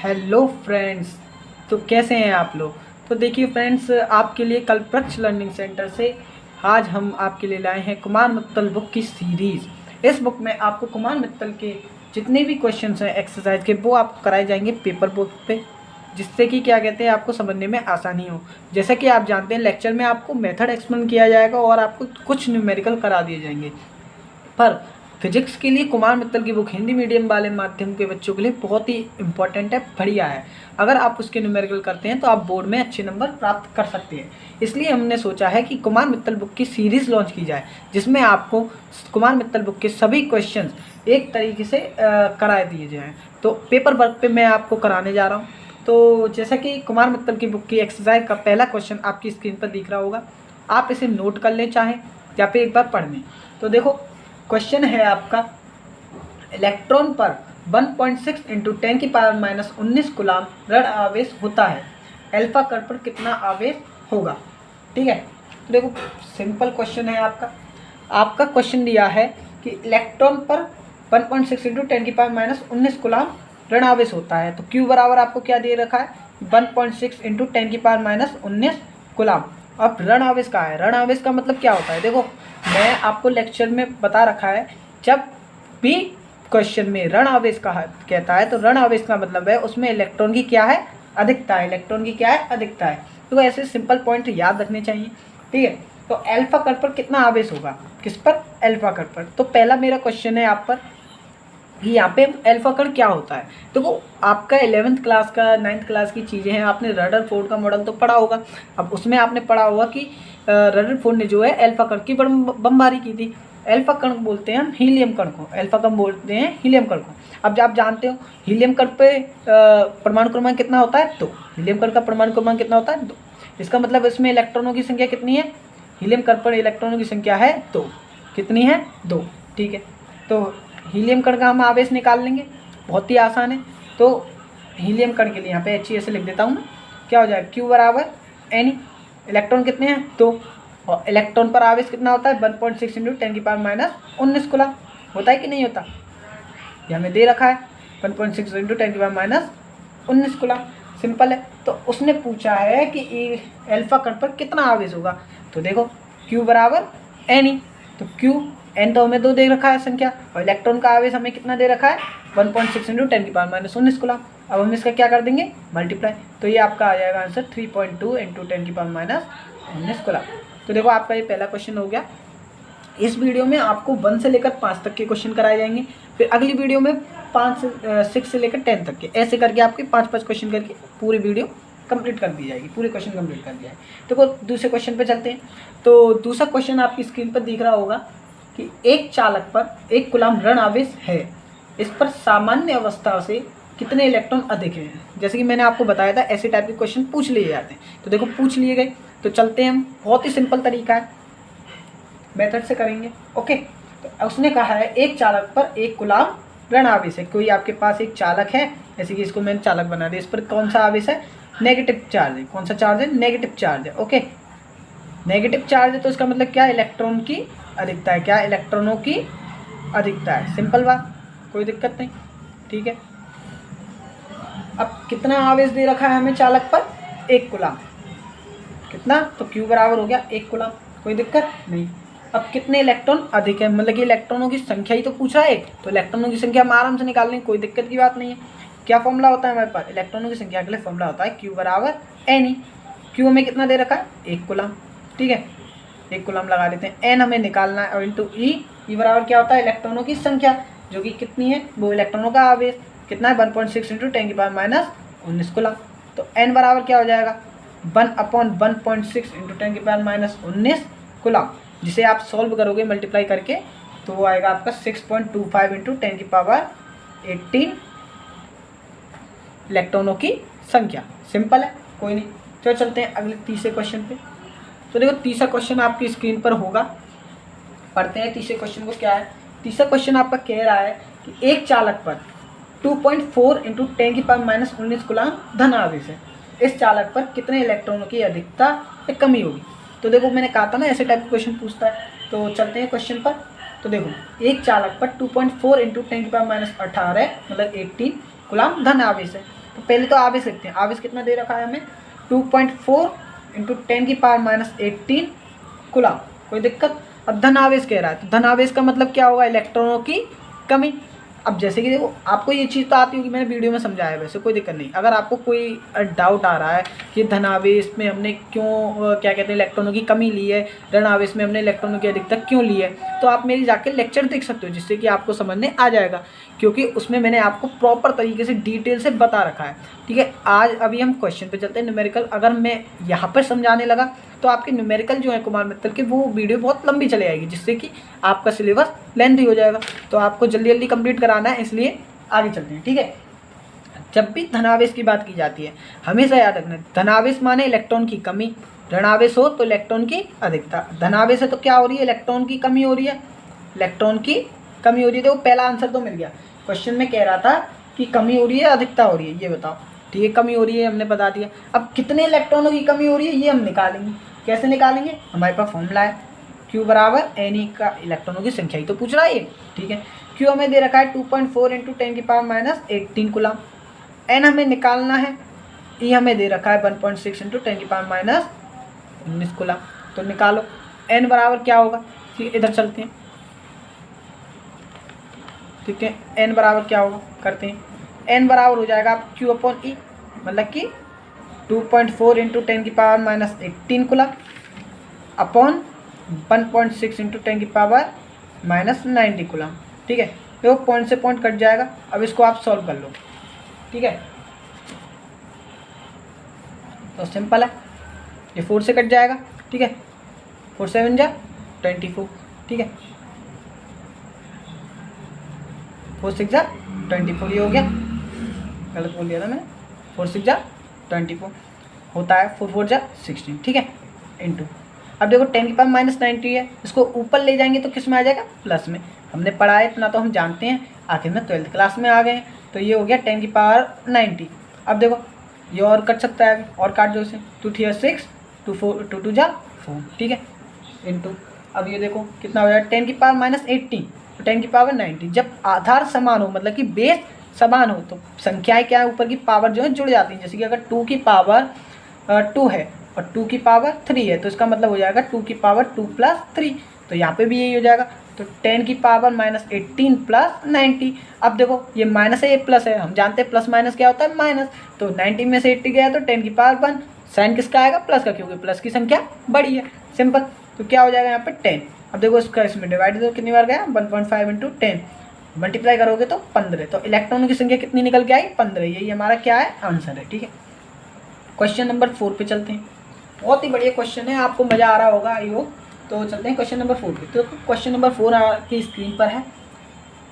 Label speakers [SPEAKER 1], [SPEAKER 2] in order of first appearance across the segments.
[SPEAKER 1] Hello friends. तो कैसे हैं आप लोग। तो देखिए फ्रेंड्स, आपके लिए कल्पवृक्ष लर्निंग सेंटर से आज हम आपके लिए लाए हैं कुमार मित्तल बुक की सीरीज़। इस बुक में आपको कुमार मित्तल के जितने भी क्वेश्चंस हैं एक्सरसाइज के, वो आपको कराए जाएंगे पेपर बुक पे, जिससे कि क्या कहते हैं आपको समझने में आसानी हो। जैसे कि आप जानते हैं लेक्चर में आपको मेथड एक्सप्लेन किया जाएगा और आपको कुछ न्यूमेरिकल करा दिए जाएंगे, पर फिजिक्स के लिए कुमार मित्तल की बुक हिंदी मीडियम वाले माध्यम के बच्चों के लिए बहुत ही इंपॉर्टेंट है, बढ़िया है। अगर आप उसके न्यूमेरिकल करते हैं तो आप बोर्ड में अच्छे नंबर प्राप्त कर सकते हैं। इसलिए हमने सोचा है कि कुमार मित्तल बुक की सीरीज़ लॉन्च की जाए, जिसमें आपको कुमार मित्तल बुक के सभी क्वेश्चन एक तरीके से कराए दिए जाएँ। तो पेपर वर्क पे मैं आपको कराने जा रहा हूँ। तो जैसा कि कुमार मित्तल की बुक की एक्सरसाइज का पहला क्वेश्चन आपकी स्क्रीन पर दिख रहा होगा, आप इसे नोट कर लें चाहें या फिर एक बार पढ़ लें। तो देखो क्वेश्चन है आपका, इलेक्ट्रॉन पर 1.6 इंटू 10⁻⁻19 कूलम ऋण आवेश होता है, अल्फा कण पर कितना आवेश होगा। ठीक है, तो देखो सिंपल क्वेश्चन है आपका क्वेश्चन दिया है कि इलेक्ट्रॉन पर 1.6 इंटू 10⁻⁻19 कूलम ऋण आवेश होता है। तो Q बराबर आपको क्या दे रखा है, 1.6 इंटू 10⁻⁻19 कूलम। अब ऋण आवेश का है, ऋण आवेश का मतलब क्या होता है, देखो मैं आपको लेक्चर में बता रखा है, जब भी क्वेश्चन में ऋण आवेश का कहता है तो ऋण आवेश का मतलब है उसमें इलेक्ट्रॉन की क्या है, अधिकता है। इलेक्ट्रॉन की क्या है, अधिकता है। तो ऐसे सिंपल पॉइंट याद रखने चाहिए। ठीक है, तो अल्फा कण पर कितना आवेश होगा, किस पर, अल्फा कण पर। तो पहला मेरा क्वेश्चन है आप पर कि यहाँ पे अल्फा कण क्या होता है। तो वो आपका 11th क्लास का 9th क्लास की चीज़ें हैं, आपने रदरफोर्ड का मॉडल तो पढ़ा होगा। अब उसमें आपने पढ़ा होगा कि रदरफोर्ड ने जो है अल्फा कण की बमबारी की थी। अल्फा कण बोलते हैं हम हीलियम कण को, अल्फा कण बोलते हैं हीलियम कण को। अब आप जानते हो हीलियम कण पे परमाणु क्रमांक कितना होता है, 2। हीलियम कण का परमाणु क्रमांक कितना होता है, 2। इसका मतलब इसमें इलेक्ट्रॉनों की संख्या कितनी है, हीलियम कण पर इलेक्ट्रॉनों की संख्या है 2। कितनी है, 2। ठीक है, तो हीलियम कण का हम आवेश निकाल लेंगे, बहुत ही आसान है। तो हीलियम कण के लिए यहाँ पे He ऐसे लिख देता हूँ मैं, क्या हो जाएगा, Q बराबर N। इलेक्ट्रॉन कितने हैं, 2, और इलेक्ट्रॉन पर आवेश कितना होता है, 1.6 इंटू 10⁻⁻19 कूलम। होता है कि नहीं होता, ये हमें दे रखा है 1.6 इंटू 10⁻⁻19 कूलम। सिंपल है। तो उसने पूछा है कि अल्फा कण पर कितना आवेश होगा। तो देखो Q बराबर N, तो Q N तो हमें 2 दे रखा है संख्या, और इलेक्ट्रॉन का आवेश हमें कितना दे रखा है, 1.6 इंटू 10⁻⁻19 कूलम। अब हम इसका क्या कर देंगे, मल्टीप्लाई। तो ये आपका आ जाएगा आंसर 3.2 इंटू 10⁻⁻19 कूलम। तो देखो आपका ये पहला क्वेश्चन हो गया। इस वीडियो में आपको 1 से लेकर 5 तक के क्वेश्चन कराए जाएंगे, फिर अगली वीडियो में 6 से लेकर 10 तक के, ऐसे करके आपके 5-5 क्वेश्चन करके पूरी वीडियो कंप्लीट कर दी जाएगी, पूरे क्वेश्चन कंप्लीट कर दिया जाएगी। देखो दूसरे क्वेश्चन पे चलते हैं। तो दूसरा क्वेश्चन आपकी स्क्रीन पर दिख रहा होगा कि एक चालक पर 1 कूलम ऋण आवेश है, इस पर सामान्य अवस्था से कितने इलेक्ट्रॉन अधिक हैं। जैसे कि मैंने आपको बताया था ऐसे टाइप के क्वेश्चन पूछ लिए जाते हैं। तो देखो पूछ लिए गए, तो चलते हैं हम, बहुत ही सिंपल तरीका है, मेथड से करेंगे। ओके, तो उसने कहा है एक चालक पर 1 कूलम ऋण आवेश है। कोई आपके पास एक चालक है, जैसे कि इसको मैंने चालक बना दिया, इस पर कौन सा आवेश है, नेगेटिव चार्ज है। कौन सा चार्ज है, नेगेटिव चार्ज है। ओके, नेगेटिव चार्ज है तो इसका मतलब क्या, इलेक्ट्रॉन की अधिकता है। क्या, इलेक्ट्रॉनों की अधिकता है। सिंपल बात, कोई दिक्कत नहीं। ठीक है, अब कितना आवेश दे रखा है हमें चालक पर, 1 कूलम। कितना, तो Q बराबर हो गया 1 कूलम, कोई दिक्कत नहीं। अब कितने इलेक्ट्रॉन अधिक है, मतलब कि इलेक्ट्रॉनों की संख्या ही तो पूछ रहा है एक, तो इलेक्ट्रॉनों की संख्या हम आराम से निकाल लेंगे, कोई दिक्कत की बात नहीं है। क्या फॉर्मूला होता है हमारे पास, इलेक्ट्रॉनों की संख्या के लिए फॉर्मूला होता है Q बराबर N। Q हमें कितना दे रखा है, 1 कूलम। ठीक है, 1 कूलम लगा लेते हैं। N हमें निकालना है, और इंटू E बराबर क्या होता है, इलेक्ट्रॉनों की संख्या, जो कि कितनी है, वो इलेक्ट्रॉनों का आवेश कितना है, 1.6 इंटू 10⁻⁻19 कूलम। तो N बराबर क्या हो जाएगा, 1/1.6 इंटू 10⁻⁻19 कूलम, जिसे आप सॉल्व करोगे मल्टीप्लाई करके, तो वो आएगा आपका 6.25 इंटू 10⁻18 इलेक्ट्रॉनों की संख्या। सिंपल है, कोई नहीं। तो चलते हैं अगले तीसरे क्वेश्चन पे। तो देखो तीसरा क्वेश्चन आपकी स्क्रीन पर होगा, पढ़ते हैं तीसरे क्वेश्चन को। क्या है, तीसरा क्वेश्चन आपका कह रहा है कि एक चालक पर 2.4 इंटू 10⁻⁻19 कूलम धन आवेश है, इस चालक पर कितने इलेक्ट्रॉनों की अधिकता या कमी होगी। तो देखो मैंने कहा था ना ऐसे टाइप का क्वेश्चन पूछता है। तो चलते हैं क्वेश्चन पर। तो देखो एक चालक पर 2.4 इंटू 10⁻18 मतलब 18 कूलम धन आवेश है, तो पहले तो आवेश लिखते हैं। आवेश कितना दे रखा है हमें, 2.4 × 10⁻18 कूलम। कोई दिक्कत। अब धन आवेश कह रहा है, तो धन आवेश का मतलब क्या होगा, इलेक्ट्रॉनों की कमी। अब जैसे कि देखो आपको ये चीज़ तो आती होगी, मैंने वीडियो में समझाया है, वैसे कोई दिक्कत नहीं। अगर आपको कोई डाउट आ रहा है कि धन आवेश में हमने क्यों क्या कहते हैं इलेक्ट्रॉनों की कमी ली है, ऋण आवेश में हमने इलेक्ट्रॉनों की अधिकता क्यों ली है, तो आप मेरी जाके लेक्चर देख सकते हो, जिससे कि आपको समझ में आ जाएगा, क्योंकि उसमें मैंने आपको प्रॉपर तरीके से डिटेल से बता रखा है। ठीक है, आज अभी हम क्वेश्चन पे चलते हैं, न्यूमेरिकल। अगर मैं यहाँ पर समझाने लगा तो आपके न्यूमेरिकल जो है कुमार मित्तल की, वो वीडियो बहुत लंबी चले जाएगी, जिससे कि आपका सिलेबस लेंथी हो जाएगा। तो आपको जल्दी जल्दी कंप्लीट कराना है, इसलिए आगे चलते हैं। ठीक है, जब भी धनावेश की बात की जाती है हमेशा याद रखना, धनावेश माने इलेक्ट्रॉन की कमी, ऋणावेश हो तो इलेक्ट्रॉन की अधिकता। धनावेश है तो क्या हो रही है, इलेक्ट्रॉन की कमी हो रही है, इलेक्ट्रॉन की कमी हो रही है। देखो पहला आंसर तो मिल गया। क्वेश्चन में कह रहा था कि कमी हो रही है अधिकता हो रही है, ये बताओ। ठीक है, कमी हो रही है हमने बता दिया। अब कितने इलेक्ट्रॉनों की कमी हो रही है ये हम निकालेंगे। कैसे निकालेंगे, हमारे पास फॉर्मूला है Q बराबर Ne का इलेक्ट्रॉनों की संख्या ही तो पूछ रहा है ये। ठीक है, Q हमें दे रखा है 2.4 × 10⁻18 कूलम। N हमें निकालना है, E हमें दे रखा है 1.6 × 10⁻19 कूलम। तो निकालो N बराबर क्या होगा। ठीक है, इधर चलते हैं। ठीक है, N बराबर क्या होगा करते हैं। N बराबर हो जाएगा Q/E, मतलब कि 2.4 × 10⁻18 कूलम अपॉन 1.6 × 10⁻90 कूलम। ठीक है, तो पॉइंट से पॉइंट कट जाएगा। अब इसको आप सॉल्व कर लो। ठीक है, तो सिंपल है, ये 4 से कट जाएगा। ठीक है, 4 7 जा 24। ठीक है, 4 6 जा 24, ये हो गया। गलत बोल दिया था मैंने, 4 6 जा 24 होता है, 4 4 जा 16। ठीक है, इंटू। अब देखो 10⁻90 है, इसको ऊपर ले जाएंगे तो किस में आ जाएगा, प्लस में। हमने पढ़ा है इतना तो हम जानते हैं, आखिर में 12th क्लास में आ गए हैं। तो ये हो गया 10⁻90। अब देखो ये और कट सकता है, और काट दो इसे, 2 3 6, 2 4 2 2 जा 4। ठीक है, इंटू। अब ये देखो कितना हो जाएगा 10⁻18 तो 10⁻90। जब आधार समान हो, मतलब कि बेस समान हो, तो संख्याएं क्या है, ऊपर की पावर जो है जुड़ जाती हैं। जैसे कि अगर 2 की पावर 2 है और 2 की पावर 3 है, तो इसका मतलब हो जाएगा 2 की पावर 2 + 3। तो यहाँ पे भी यही हो जाएगा। तो 10⁻18 + 90। अब देखो ये माइनस है, ये प्लस है, हम जानते हैं प्लस माइनस क्या होता है, माइनस। तो 90 में से 80 गया तो 10⁻1। साइन किसका आएगा, प्लस का, क्योंकि प्लस की संख्या बड़ी है। सिंपल। तो क्या हो जाएगा यहाँ पे 10। अब देखो इसका इसमें डिवाइड दो, कितनी बार गया, 1.5 × 10, मल्टीप्लाई करोगे तो 15। तो इलेक्ट्रॉनों की संख्या कितनी निकल के आई, 15। यही हमारा क्या है, आंसर है। ठीक है, क्वेश्चन नंबर 4 पे चलते हैं। बहुत ही बढ़िया क्वेश्चन है, आपको मज़ा आ रहा होगा आई होप। तो चलते हैं क्वेश्चन नंबर 4 पे। तो क्वेश्चन नंबर 4 की स्क्रीन पर है।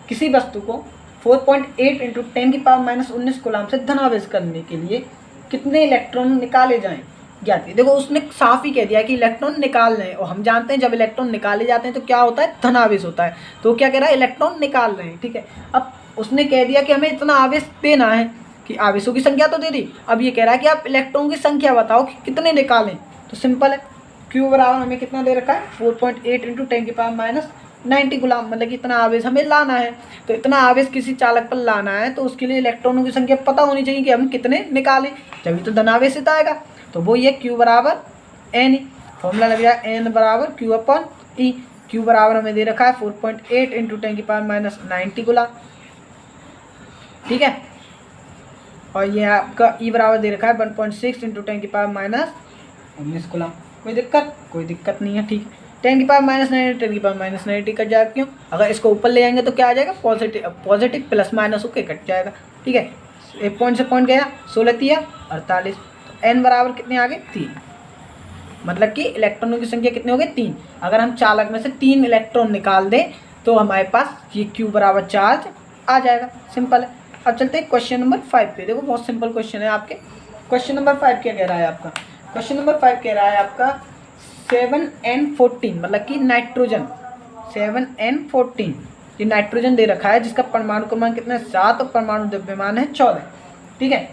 [SPEAKER 1] किसी वस्तु को 4.8 × 10⁻19 कूलम से धनावेश करने के लिए कितने इलेक्ट्रॉन निकाले जाएं, ज्ञात कीजिए। देखो उसने साफ ही कह दिया कि इलेक्ट्रॉन निकाल रहे हैं, और हम जानते हैं जब इलेक्ट्रॉन निकाले जाते हैं तो क्या होता है, धनावेश होता है। तो क्या कह रहा है, इलेक्ट्रॉन निकाल रहे हैं। ठीक है, अब उसने कह दिया कि हमें इतना आवेश देना है, कि आवेशों की संख्या तो दे दी। अब ये कह रहा है कि आप इलेक्ट्रॉन की संख्या बताओ कि कितने निकालें। तो सिंपल है, Q बराबर हमें कितना दे रखा है, 4.8 × 10⁻90 कूलम, मतलब कि इतना आवेश हमें लाना है। तो इतना आवेश किसी चालक पर लाना है, तो उसके लिए इलेक्ट्रॉनों की संख्या पता होनी चाहिए कि हम कितने निकालें, जब तो धनावेशित आएगा। तो वो ये Q बराबर N, फॉर्मूला लग जाएगा N बराबर Q/E। Q बराबर हमें दे रखा है 4.8 × 10⁻90 कूलम। ठीक है, और ये आपका E बराबर दे रखा है 1.6 × 10⁻19 कूलम। कोई दिक्कत नहीं है। ठीक है, 10⁻90 10⁻90 कट जाएगा, क्यों, अगर इसको ऊपर ले जाएंगे तो क्या आ जाएगा, पॉजिटिव प्लस माइनस होकर कट जाएगा। ठीक है, एक पॉइंट से पॉइंट गया, 16 3 48। तो N बराबर कितने आ गए, 3, मतलब कि इलेक्ट्रॉनों की संख्या कितनी हो गई, 3। अगर हम चालक में से 3 इलेक्ट्रॉन निकाल दें तो हमारे पास ये Q बराबर चार्ज आ जाएगा। सिंपल है। अब चलते हैं क्वेश्चन नंबर 5 पे। देखो बहुत सिंपल क्वेश्चन है आपके। क्वेश्चन नंबर 5 क्या कह रहा है आपका, क्वेश्चन नंबर 5 कह रहा है आपका 7N14, मतलब कि नाइट्रोजन 7N14, ये नाइट्रोजन दे रखा है, जिसका परमाणु क्रमांक कितना है, 7 और परमाणु द्रव्यमान है 14। ठीक है,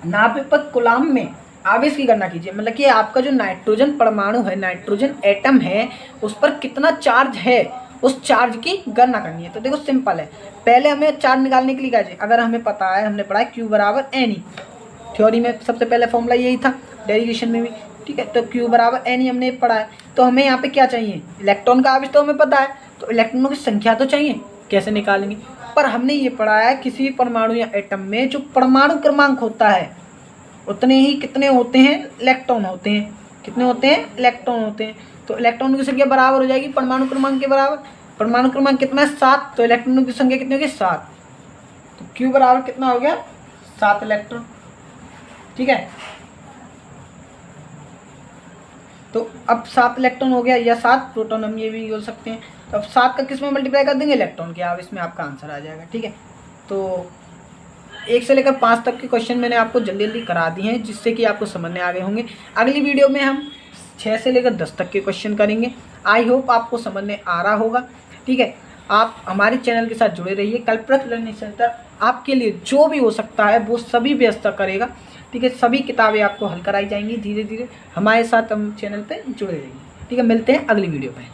[SPEAKER 1] नाभिक कूलम में आवेश की गणना कीजिए, मतलब कि आपका जो नाइट्रोजन परमाणु है, नाइट्रोजन एटम है, उस पर कितना चार्ज है उस चार्ज की गणना करनी है। तो देखो सिंपल है, पहले हमें चार्ज निकालने के लिए क्या चाहिए, अगर हमें पता है, हमने पढ़ा है Q बराबर NE, थ्योरी में सबसे पहले फॉर्मूला यही था, डेरिवेशन में भी, ठीक है। तो Q बराबर NE हमने पढ़ा है। तो हमें यहाँ पे क्या चाहिए, इलेक्ट्रॉन का आवेश तो हमें पता है, तो इलेक्ट्रॉनों की संख्या तो चाहिए, कैसे निकालेंगे। पर हमने ये पढ़ा है किसी भी परमाणु या एटम में जो परमाणु क्रमांक होता है उतने ही कितने होते हैं, इलेक्ट्रॉन होते हैं, कितने होते हैं, इलेक्ट्रॉन होते हैं। तो इलेक्ट्रॉनों की संख्या बराबर हो जाएगी परमाणु क्रमांक के बराबर। परमाणु क्रमांक कितना है, 7, तो इलेक्ट्रॉनों की संख्या कितनी होगी, 7। तो Q बराबर कितना हो गया, 7 इलेक्ट्रॉन, ठीक है। तो अब 7 इलेक्ट्रॉन हो गया या 7 प्रोटॉन, हम ये भी बोल सकते हैं। तो अब 7 का किस में मल्टीप्लाई कर देंगे, इलेक्ट्रॉन के आवेश में, आपका आंसर आ जाएगा, ठीक है। तो 1 से लेकर 5 तक के क्वेश्चन मैंने आपको जल्दी जल्दी करा दिए हैं, जिससे कि आपको समझने आ गए होंगे। अगली वीडियो में हम 6 से लेकर 10 तक के क्वेश्चन करेंगे। आई होप आपको समझ में आ रहा होगा, ठीक है। आप हमारे चैनल के साथ जुड़े रहिए। कल्पवृक्ष लर्निंग सेंटर आपके लिए जो भी हो सकता है वो सभी व्यवस्था करेगा, ठीक है। सभी किताबें आपको हल कराई जाएंगी धीरे धीरे। हमारे साथ हम चैनल पे जुड़े रहिए, ठीक है। मिलते हैं अगली वीडियो में।